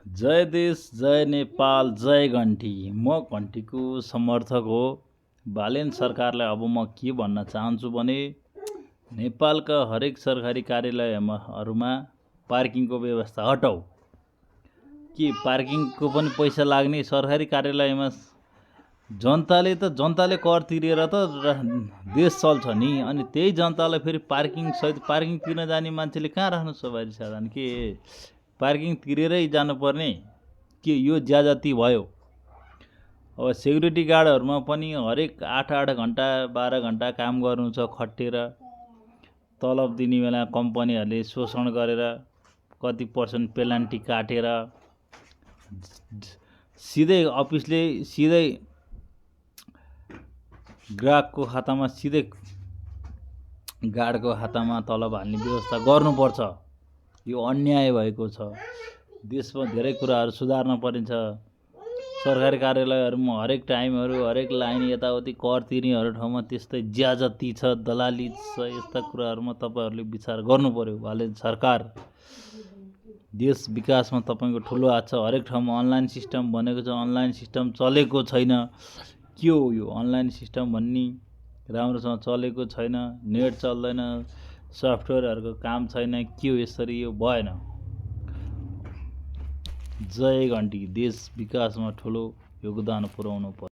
जय देश जय नेपाल जय घन्टी। म घन्टीको समर्थक हो। बालेन सरकारलाई अब म के भन्न चाहन्छु भने नेपालका हरेक सरकारी कार्यालयहरूमा पार्किङको व्यवस्था हटाऊ। के पार्किङको पनि पैसा लाग्ने सरकारी कार्यालयमा जनताले कर तिरेर त देश चल्छ नि। अनि त्यही जनतालाई फेरि पार्किङ सहित पार्किङ तिर्न जाने मान्छेले कहाँ राख्नु सवारी साधन? के पार्किङ तिरेरै जानुपर्ने? के यो ज्यादती भयो? अब सेक्युरिटी गार्डहरूमा पनि हरेक 8 घन्टा 12 घन्टा काम गर्नु छ खटेर। तलब दिने बेला कम्पनीहरूले शोषण गरेर कति पर्सेन्ट पेनाल्टी काटेर सिधै अफिसले सिधै ग्राहकको खातामा सिधै गार्डको खातामा तलब हाल्ने व्यवस्था गर्नुपर्छ। यो अन्याय भएको छ। देशमा धेरै कुराहरू सुधार्न परिन्छ। सरकारी कार्यालयहरूमा हरेक टाइमहरू हरेक लाइन यताउति कर तिर्नेहरू ठाउँमा त्यस्तै ज्यादती छ, दलाली छ। यस्ता कुराहरूमा तपाईँहरूले विचार गर्नु पर्यो। बालेन सरकार, देश विकासमा तपाईँको ठुलो हात छ। हरेक ठाउँमा अनलाइन सिस्टम भनेको छ, अनलाइन सिस्टम चलेको छैन। के हो यो अनलाइन सिस्टम भन्ने? राम्रोसँग चलेको छैन, नेट चल्दैन, सफ्टवेयरहरूको काम छैन। के हो यसरी? यो भएन। जय घन्टी। देश विकासमा ठुलो योगदान पुर्याउनु पर्छ।